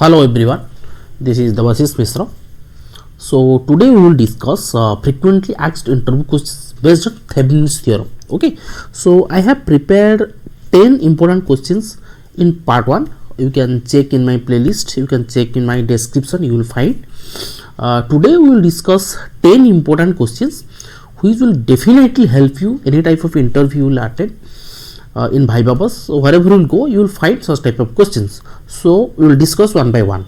Hello everyone, this is Debashish Misra. So today we will discuss frequently asked interview questions based on Thevenin's theorem. Okay, so I have prepared 10 important questions in part 1. You can check in my playlist, you can check in my description, you will find. Today we will discuss 10 important questions which will definitely help you any type of interview you will attend in VIVB. So wherever you will go, you will find such type of questions. So we will discuss one by one.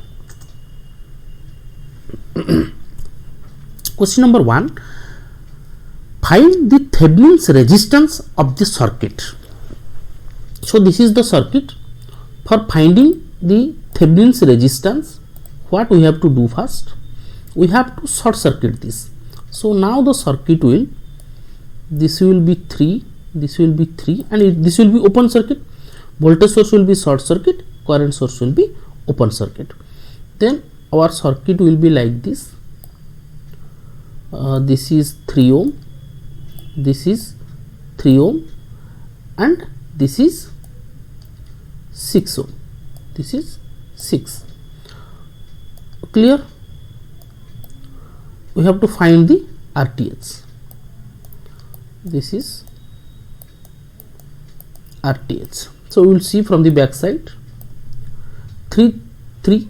Question number 1, find the Thevenin's resistance of the circuit. So this is the circuit. For finding the Thevenin's resistance, what we have to do first? We have to short circuit this. So now the circuit will, this will be 3, this will be 3, and this will be open circuit. Voltage source will be short circuit, current source will be open circuit. Then our circuit will be like this. This is 3 ohm, this is 3 ohm, and this is 6 ohm. This is 6. Clear? We have to find the RTH. This is RTH. So we will see from the back side. 3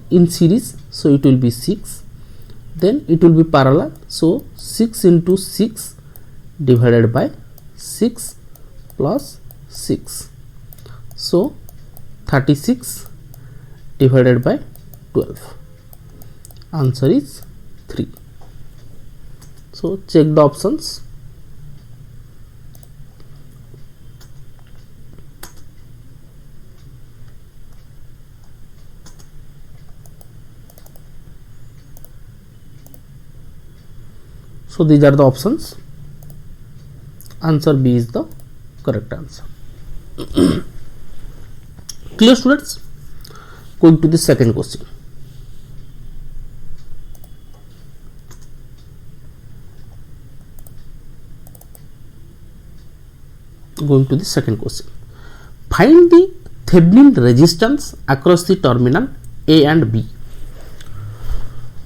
in series, so it will be 6. Then it will be parallel, so 6 into 6 divided by 6 plus 6. So 36 divided by 12. Answer is 3. So check the options. So these are the options. Answer B is the correct answer. Clear, students? Going to the second question. Going to the second question. Find the Thevenin resistance across the terminal A and B.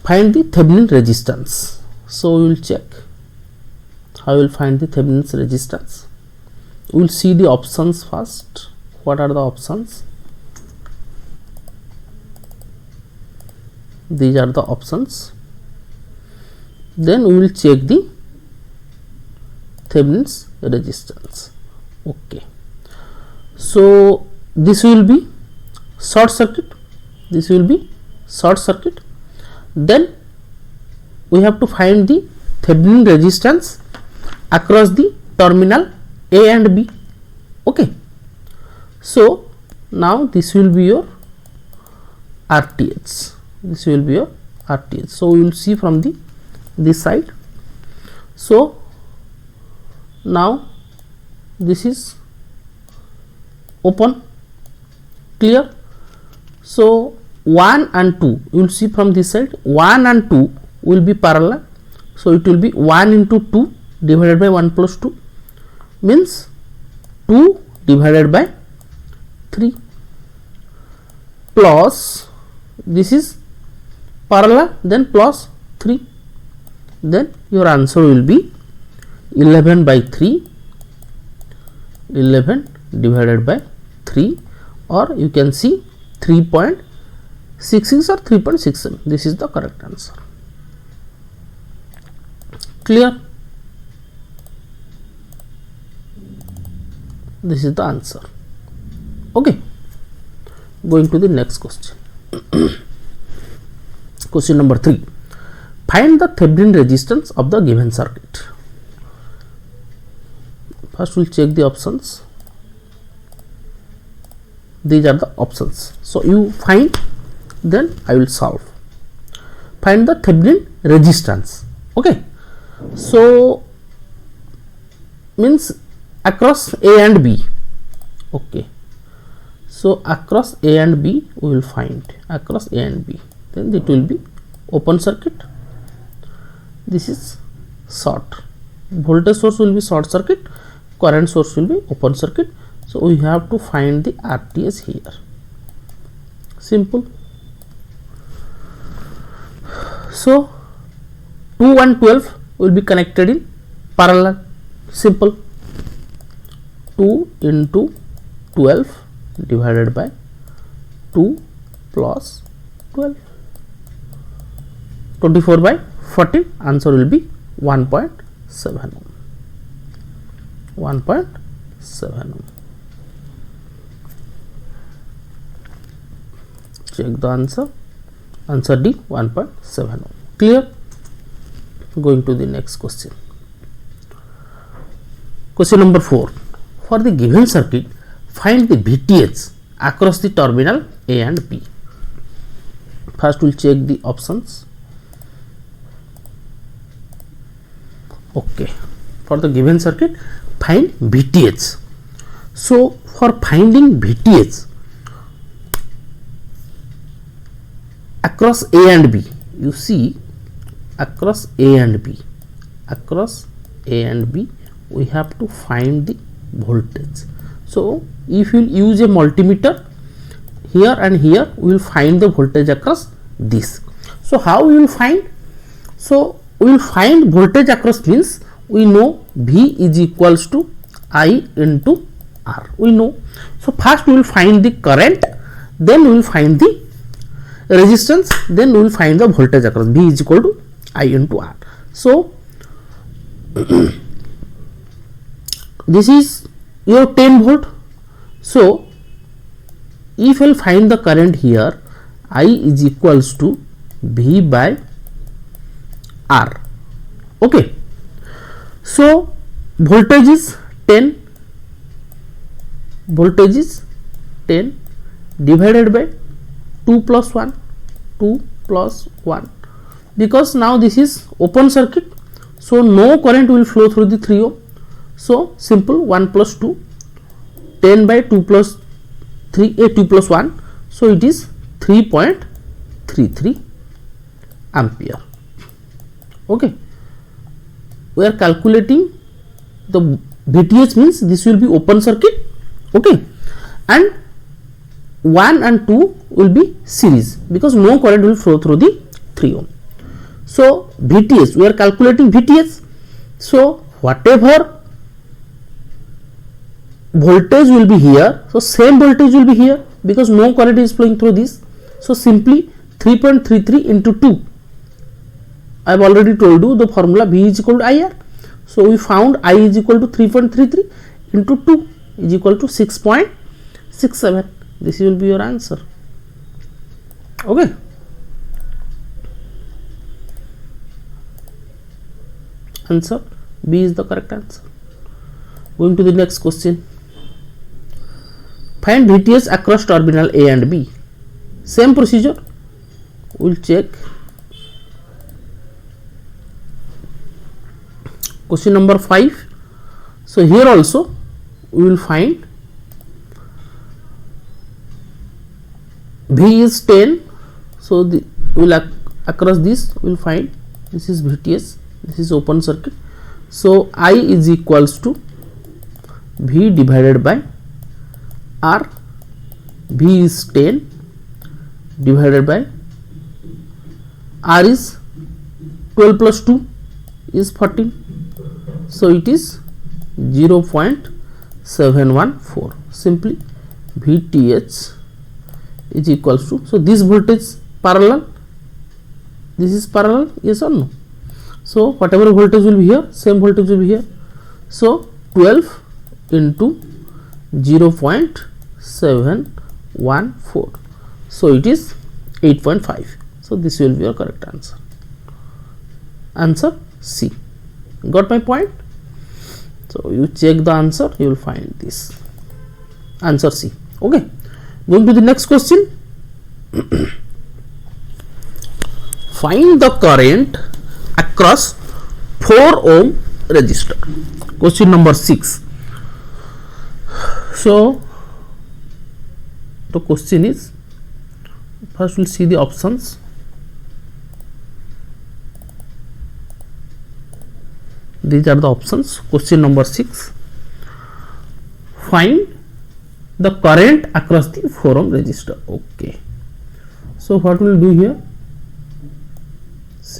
Find the Thevenin resistance. So we will check how we will find the Thevenin's resistance. We will see the options first. What are the options? These are the options. Then we will check the Thevenin's resistance. Okay. So this will be short circuit. This will be short circuit. Then we have to find the Thevenin resistance across the terminal A and B. Okay. So now this will be your RTH. This will be your RTH. So we will see from the this side. So now this is open. Clear? So 1 and 2, you will see from this side, 1 and 2 will be parallel. So it will be 1 into 2 divided by 1 plus 2, means 2 divided by 3, plus this is parallel, then plus 3. Then your answer will be 11 by 3, 11 divided by 3, or you can see 3.66 or 3.67. This is the correct answer. Clear? This is the answer. Okay. Going to the next question. Question number 3. Find the Thevenin resistance of the given circuit. First we will check the options. These are the options. So you find, then I will solve. Find the Thevenin resistance. Okay. So means across A and B. Okay. So across A and B we will find across A and B. Then it will be open circuit. This is short. Voltage source will be short circuit. Current source will be open circuit. So we have to find the RTH here. Simple. So 2 and 12 will be connected in parallel. Simple. 2 into 12 divided by 2 plus 12. 24 by 14. Answer will be 1.7 ohm. 1.7 ohm. Check the answer. Answer D, 1.7 ohm. Clear? Going to the next question. Question number 4. For the given circuit, find the VTH across the terminal A and B. First, we'll check the options. Okay. For the given circuit, find VTH. So, for finding VTH across A and B, you see, across A and B, we have to find the voltage. So if you use a multimeter, here and here we will find the voltage across this. So how we will find? So we will find voltage across means we know V is equals to I into R, we know. So first we will find the current, then we will find the resistance, then we will find the voltage across. V is equal to I into R. So this is your 10 volt. So if you will find the current here, I is equals to V by R. Okay. So voltage is 10. Voltage is 10 divided by 2 plus 1. 2 plus 1. Because now this is open circuit, so no current will flow through the 3 ohm. So simple, 1 plus 2, 10 by 2 plus 3, 2 plus 1. So it is 3.33 ampere. Okay. We are calculating the VTH means this will be open circuit. Okay. And 1 and 2 will be series because no current will flow through the 3 ohm. So VTH, we are calculating VTH. So whatever voltage will be here, so same voltage will be here because no current is flowing through this. So simply 3.33 into 2. I have already told you the formula V is equal to IR. So we found I is equal to 3.33 into 2 is equal to 6.67. This will be your answer. Okay. Answer B is the correct answer. Going to the next question. Find VTH across terminal A and B. Same procedure. We will check. Question number 5. So here also we will find V is 10. So we will across this we will find this is VTH. This is open circuit. So I is equals to V divided by R. V is 10 divided by R is 12 plus 2 is 14. So it is 0.714. Simply VTH is equals to, so this voltage parallel, this is parallel, yes or no? So whatever voltage will be here, same voltage will be here. So 12 into 0.714. So it is 8.5. So this will be your correct answer. Answer C. Got my point? So you check the answer, you will find this. Answer C. Okay. Going to the next question. Find the current across 4 ohm resistor. Question number 6. So the question is, first we'll see the options. These are the options. Question number 6. Find the current across the 4 ohm resistor. Okay. So what we'll do here?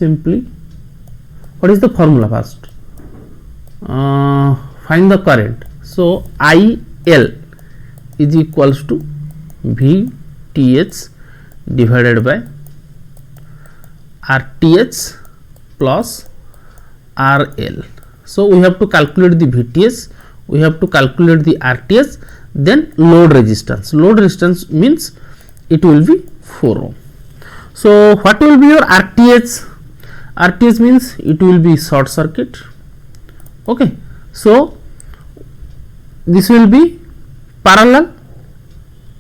simply what is the formula first? Find the current. So IL is equals to VTH divided by RTH plus RL. So we have to calculate the VTH, we have to calculate the RTH, then load resistance. Load resistance means it will be 4 ohm. So what will be your RTH? RTH means it will be short circuit. Okay, so this will be parallel.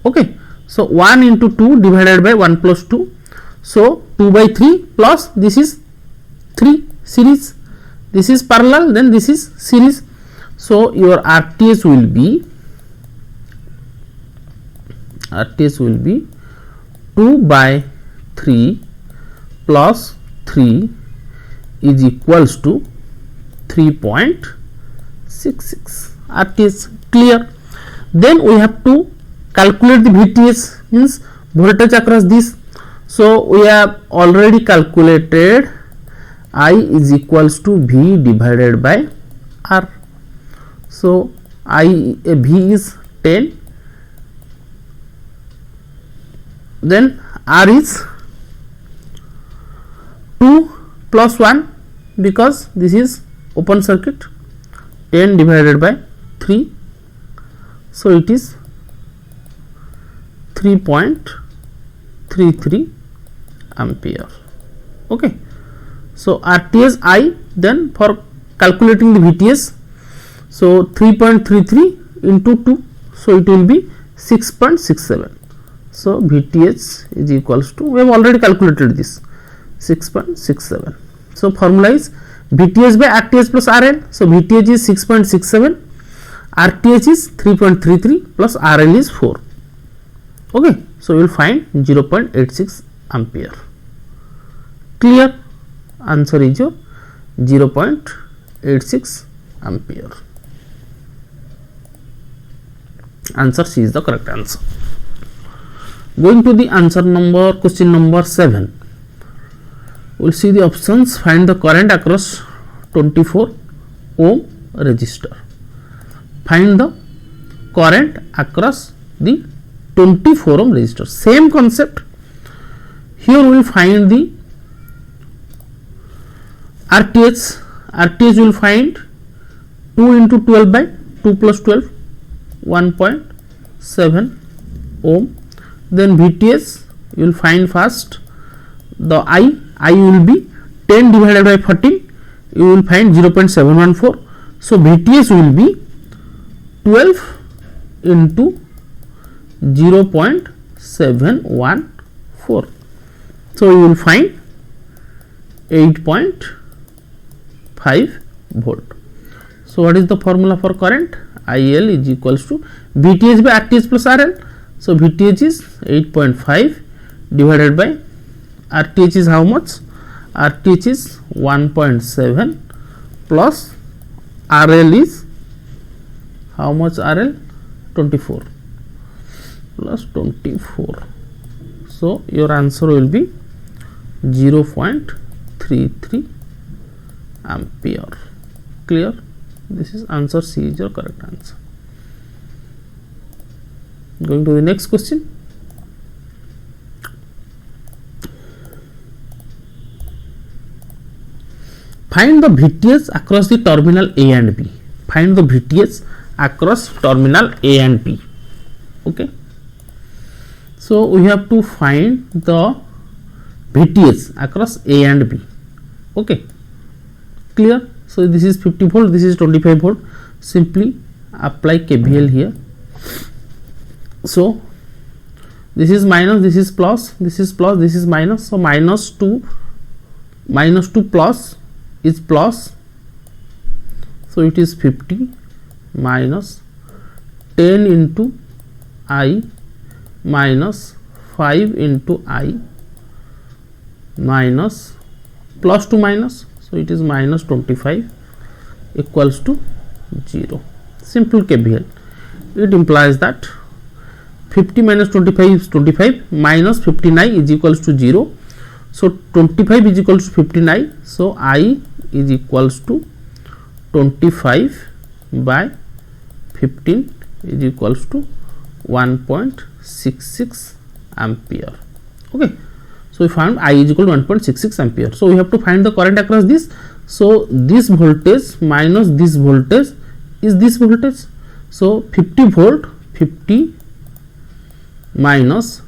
Okay, so 1 into 2 divided by 1 plus 2, so 2 by 3 plus this is 3 series, this is parallel, then this is series. So your RTH will be 2 by 3 plus 3 is equals to 3.66 RTH. Clear? Then we have to calculate the VTH, means voltage across this. So we have already calculated I is equals to V divided by R. So V is 10, then R is 2 plus 1 because this is open circuit, 10 divided by 3, so it is 3.33 ampere. Okay, so RTH I, then for calculating the VTH, so 3.33 into 2, so it will be 6.67. so VTH is equals to, we have already calculated this, 6.67. so formula is VTH by RTH plus RL. So VTH is 6.67, RTH is 3.33 plus RL is 4. Okay, so we will find 0.86 ampere. Clear? Answer is your 0.86 ampere. Answer C is the correct answer. Going to the answer number, question number 7. We will see the options. Find the current across 24 ohm resistor. Find the current across the 24 ohm resistor. Same concept. Here we will find the RTH. RTH will find 2 into 12 by 2 plus 12, 1.7 ohm. Then VTH you will find first the I will be 10 divided by 14, you will find 0.714. So VTH will be 12 into 0.714. So you will find 8.5 volt. So what is the formula for current? IL is equals to VTH by RTH plus RL. So VTH is 8.5 divided by RTH is how much? RTH is 1.7 plus RL is how much? RL 24 plus 24. So your answer will be 0.33 ampere. Clear? This is answer C is your correct answer. Going to the next question. Find the VTH across the terminal A and B. Find the VTH across terminal A and B. Okay. So we have to find the VTH across A and B. Okay. Clear? So this is 50 volt, this is 25 volt. Simply apply KVL here. So this is minus, this is plus, this is plus, this is minus. So minus 2 plus is plus. So it is 50 minus 10 into I minus 5 into I minus plus to minus. So it is minus 25 equals to 0. Simple KVL. It implies that 50 minus 25 is 25, minus 59 is equals to 0. So 25 is equals to 15I. So I is equals to 25 by 15 is equals to 1.66 ampere. Okay. So we found I is equal to 1.66 ampere. So we have to find the current across this. So this voltage minus this voltage is this voltage. So 50 volt, 50 minus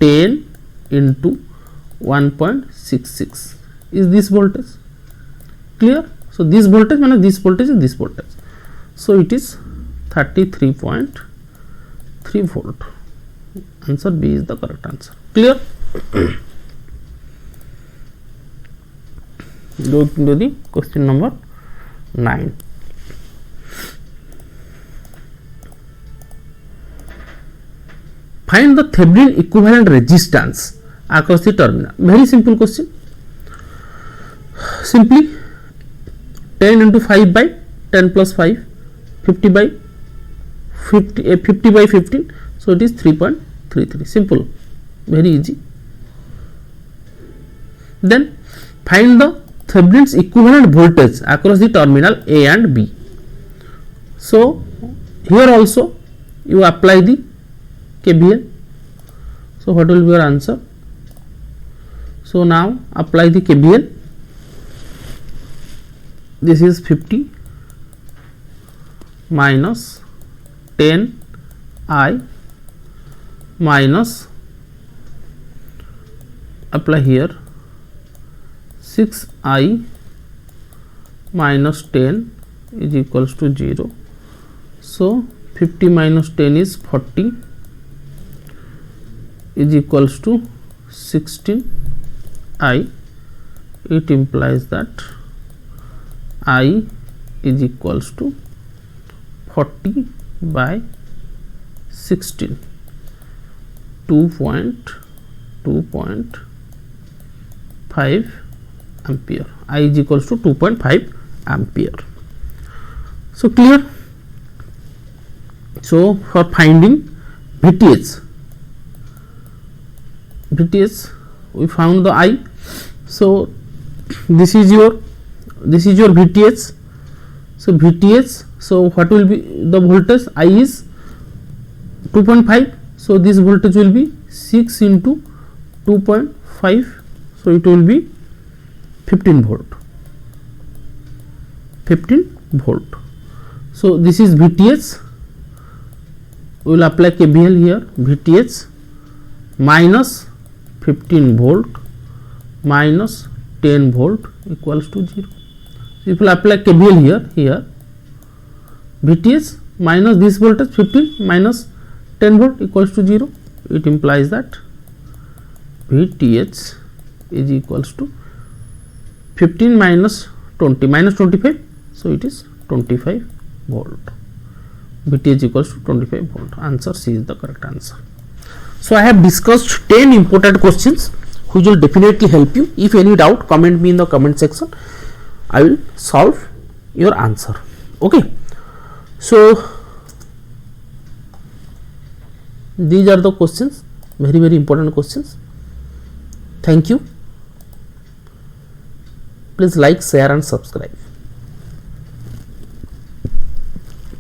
10 into 1.66 is this voltage. Clear? So this voltage minus this voltage is this voltage. So it is 33.3 volt. Answer B is the correct answer. Clear? Go into the question number 9. Find the Thevenin equivalent resistance across the terminal. Very simple question. Simply 10 into 5 by 10 plus 5, 50 by 50, 50 by 15. So it is 3.33. Simple, very easy. Then find the Thevenin's equivalent voltage across the terminal A and B. So here also you apply the KVL. So what will be your answer? So now apply the KVL. This is 50 minus 10I minus, apply here 6I minus 10 is equals to 0. So 50 minus 10 is 40 is equals to 16I. It implies that I is equals to 40 by 16, 2.5 ampere. I is equals to 2.5 ampere. So clear? So for finding VTH we found the I. So this is your VTH. So VTH, so what will be the voltage? I is 2.5. So this voltage will be 6 into 2.5. So it will be 15 volt. 15 volt. So this is VTH. We will apply KVL here. VTH minus 15 volt minus 10 volt equals to 0. So if you apply KVL here VTH minus this voltage 15 minus 10 volt equals to 0. It implies that VTH is equals to 15 minus 20 minus 25. So it is 25 volt. VTH equals to 25 volt. Answer C is the correct answer. So I have discussed 10 important questions which will definitely help you. If any doubt, comment me in the comment section. I will solve your answer. Okay. So these are the questions, very important questions. Thank you. Please like, share and subscribe.